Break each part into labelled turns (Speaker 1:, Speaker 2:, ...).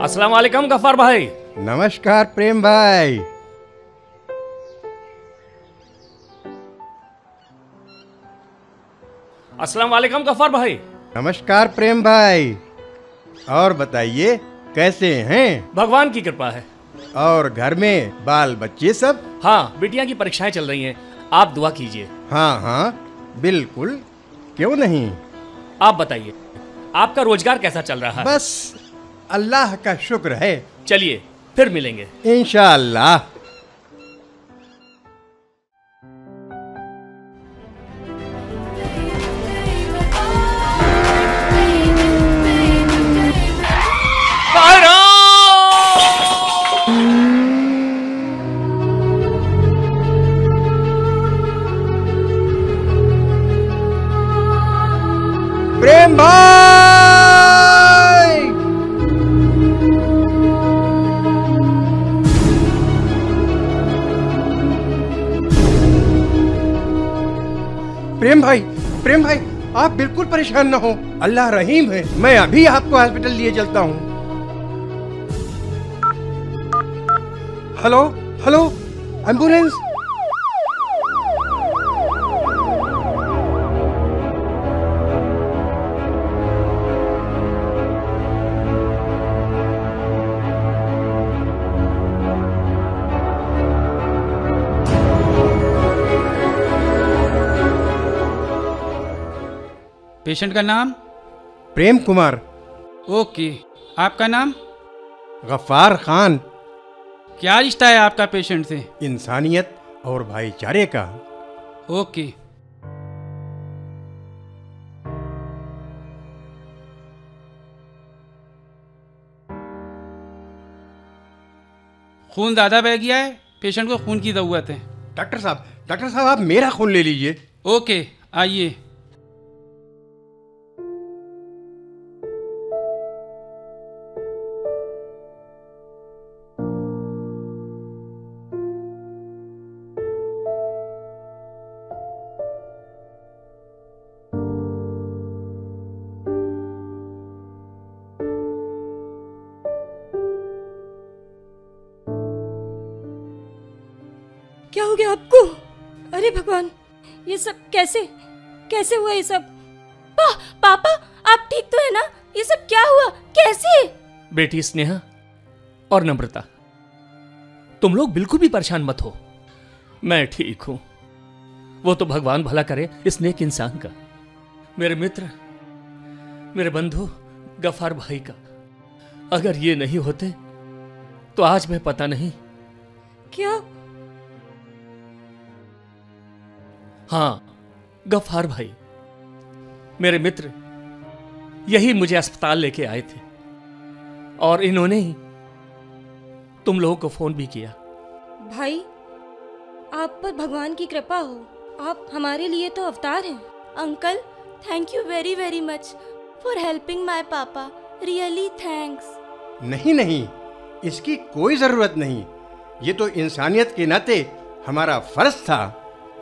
Speaker 1: अस्सलाम वालेकुम गफ्फार भाई।
Speaker 2: नमस्कार प्रेम भाई।
Speaker 1: अस्सलाम वालेकुम गफ्फार भाई।
Speaker 2: नमस्कार प्रेम भाई। और बताइए कैसे हैं?
Speaker 1: भगवान की कृपा है।
Speaker 2: और घर में बाल बच्चे सब?
Speaker 1: हाँ, बिटिया की परीक्षाएं चल रही हैं, आप दुआ कीजिए।
Speaker 2: हाँ हाँ बिल्कुल, क्यों नहीं।
Speaker 1: आप बताइए, आपका रोजगार कैसा चल रहा है?
Speaker 2: बस अल्लाह का शुक्र है।
Speaker 1: चलिए फिर मिलेंगे
Speaker 2: इंशाअल्लाह। प्रेम भाई, प्रेम भाई, प्रेम भाई, आप बिल्कुल परेशान न हो, अल्लाह रहीम है। मैं अभी आपको हॉस्पिटल लिए चलता हूँ। Hello hello, ambulance.
Speaker 3: पेशेंट का नाम?
Speaker 2: प्रेम कुमार।
Speaker 3: ओके, आपका नाम?
Speaker 2: गफ्फार खान।
Speaker 3: क्या रिश्ता है आपका पेशेंट से?
Speaker 2: इंसानियत और भाईचारे का।
Speaker 3: ओके। खून ज़्यादा बह गया है, पेशेंट को खून की ज़रूरत है।
Speaker 2: डॉक्टर साहब आप मेरा खून ले लीजिए।
Speaker 3: ओके, आइए।
Speaker 4: क्या हो गया आपको? अरे भगवान, ये सब कैसे हुआ ये सब? पापा, आप ठीक तो है ना? ये सब क्या हुआ, कैसे?
Speaker 1: बेटी स्नेहा और नम्रता, तुम लोग बिल्कुल भी परेशान मत हो, मैं ठीक हूं। वो तो भगवान भला करे इस नेक इंसान का, मेरे मित्र, मेरे बंधु गफ्फार भाई का। अगर ये नहीं होते तो आज मैं पता नहीं।
Speaker 4: क्या?
Speaker 1: हाँ गफ्फार भाई, मेरे मित्र यही मुझे अस्पताल लेके आए थे और इन्होंने ही तुम लोगों को फोन भी किया।
Speaker 4: भाई, आप पर भगवान की कृपा हो, आप हमारे लिए तो अवतार हैं।
Speaker 5: Uncle, thank you very very much for helping my पापा, रियली थैंक्स।
Speaker 2: नहीं, इसकी कोई जरूरत नहीं, ये तो इंसानियत के नाते हमारा फर्ज था।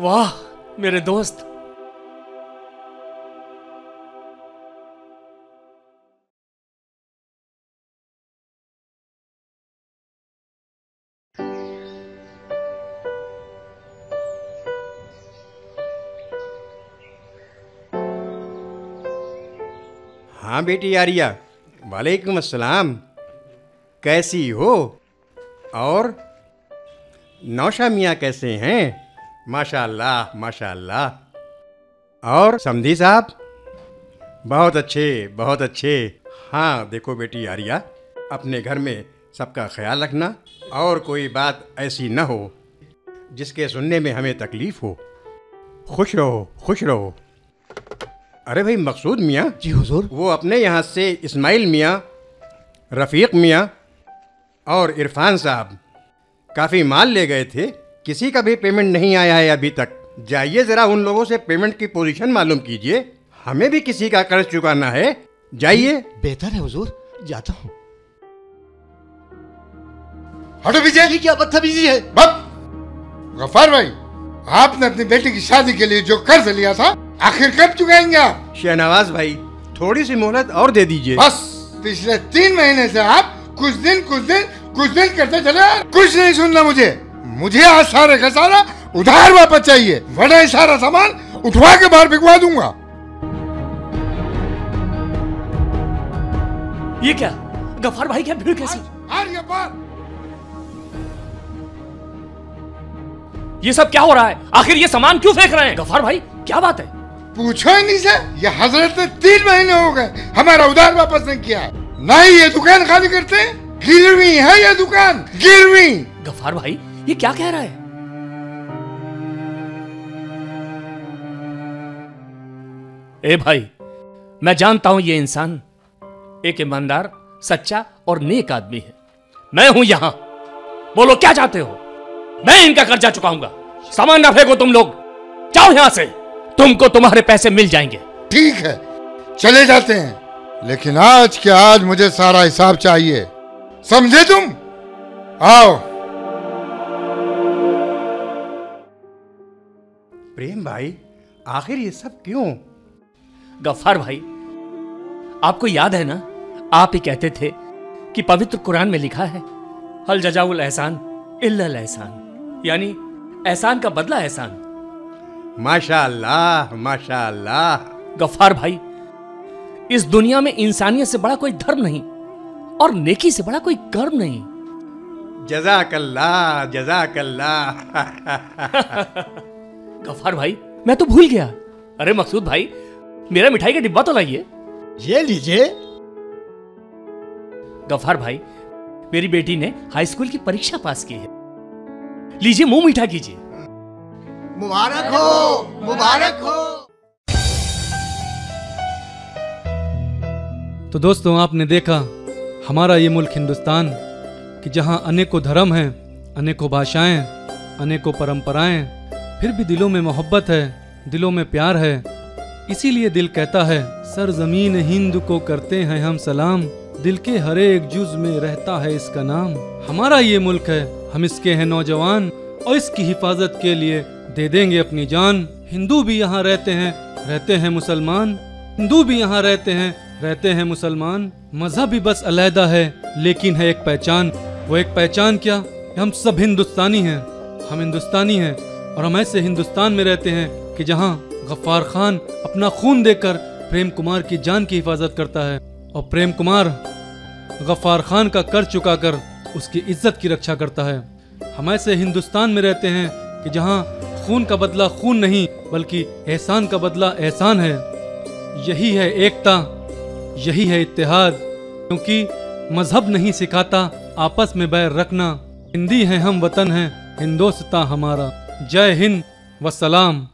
Speaker 1: वाह मेरे दोस्त।
Speaker 2: हाँ बेटी आरिया, वालेकुम अस्सलाम। कैसी हो? और नौशा मियाँ कैसे हैं? माशाअल्लाह माशाअल्लाह। और समधी साहब? बहुत अच्छे। हाँ देखो बेटी आरिया, अपने घर में सबका ख्याल रखना और कोई बात ऐसी न हो जिसके सुनने में हमें तकलीफ हो। खुश रहो। अरे भाई मकसूद मियाँ।
Speaker 6: जी हुजूर।
Speaker 2: वो अपने यहाँ से इस्माइल मियाँ, रफ़ीक मियाँ और इरफान साहब काफ़ी माल ले गए थे, किसी का भी पेमेंट नहीं आया है अभी तक। जाइए ज़रा उन लोगों से पेमेंट की पोजीशन मालूम कीजिए, हमें भी किसी का कर्ज चुकाना है। जाइए।
Speaker 6: बेहतर है हुजूर, जाता हूँ।
Speaker 7: हटो पीछे।
Speaker 6: ये क्या बदतमीजी है?
Speaker 7: गफ्फार भाई, आपने अपनी बेटी की शादी के लिए जो कर्ज लिया था आखिर कब चुकाएंगे आप?
Speaker 2: शहनवाज भाई, थोड़ी सी मोहलत और दे दीजिए।
Speaker 7: बस पिछले 3 महीने से आप कुछ दिन करते चले। कुछ नहीं सुनना मुझे आज सारे का सारा उधार वापस चाहिए, वरना ये सारा सामान उठवा के बाहर बिकवा दूंगा।
Speaker 1: ये क्या गफ्फार भाई, क्या भीड़ कैसी? ये सब क्या हो रहा है? आखिर ये सामान क्यों फेंक रहे हैं? गफ्फार भाई क्या बात है?
Speaker 7: पूछो ही नहीं से, ये हजरत ने 3 महीने हो गए हमारा उधार वापस नहीं किया है, ना ही ये दुकान खाली करते हैं। गिरवी है ये दुकान, गिरवी।
Speaker 1: गफ्फार भाई ये क्या कह रहा है? ए भाई, मैं जानता हूं ये इंसान एक ईमानदार, सच्चा और नेक आदमी है। मैं हूं यहां, बोलो क्या चाहते हो? मैं इनका कर्जा चुकाऊंगा। सामान ना फेंको तुम लोग, जाओ यहां से, तुमको तुम्हारे पैसे मिल जाएंगे।
Speaker 7: ठीक है चले जाते हैं, लेकिन आज के आज मुझे सारा हिसाब चाहिए, समझे तुम? आओ।
Speaker 2: प्रेम भाई, आखिर ये सब क्यों?
Speaker 1: गफ्फार भाई, आपको याद है ना, आप ही कहते थे कि पवित्र कुरान में लिखा है हल जजाउल एहसान इल्लल एहसान, यानी एहसान का बदला एहसान।
Speaker 2: माशाअल्लाह माशाअल्लाह।
Speaker 1: गफ्फार भाई, इस दुनिया में इंसानियत से बड़ा कोई धर्म नहीं और नेकी से बड़ा कोई कर्म नहीं।
Speaker 2: जज़ाकल्लाह जज़ाकल्लाह।
Speaker 1: गफ्फार भाई मैं तो भूल गया। अरे मकसूद भाई, मेरा मिठाई का डिब्बा तो लाइए।
Speaker 6: ये लीजिए।
Speaker 1: गफ्फार भाई, मेरी बेटी ने हाई स्कूल की परीक्षा पास की है, लीजिए मुंह मीठा कीजिए।
Speaker 6: मुबारक हो, मुबारक हो।
Speaker 8: तो दोस्तों, आपने देखा हमारा ये मुल्क हिंदुस्तान कि जहाँ अनेकों धर्म हैं, अनेकों भाषाएं, अनेकों परंपराएं, फिर भी दिलों में मोहब्बत है, दिलों में प्यार है। इसीलिए दिल कहता है सरजमीन हिंद को करते हैं हम सलाम, दिल के हर एक जुज में रहता है इसका नाम। हमारा ये मुल्क है, हम इसके हैं नौजवान और इसकी हिफाजत के लिए दे देंगे अपनी जान। हिंदू भी यहाँ रहते हैं मुसलमान, हिंदू भी यहाँ रहते हैं मुसलमान। मजहब भी बस अलहदा है, लेकिन है एक पहचान। वो एक पहचान क्या? हम सब हिंदुस्तानी हैं, हम हिंदुस्तानी हैं और हम ऐसे हिंदुस्तान में रहते हैं कि जहाँ गफ्फार खान अपना खून देकर प्रेम कुमार की जान की हिफाजत करता है और प्रेम कुमार गफ्फार खान का कर चुकाकर उसकी इज्जत की रक्षा करता है। हम ऐसे हिंदुस्तान में रहते हैं कि जहाँ खून का बदला खून नहीं, बल्कि एहसान का बदला एहसान है। यही है एकता, यही है इत्तेहाद, क्योंकि मजहब नहीं सिखाता आपस में बैर रखना। हिंदी है हम, वतन है हिंदोस्तां हमारा। जय हिंद वसलाम।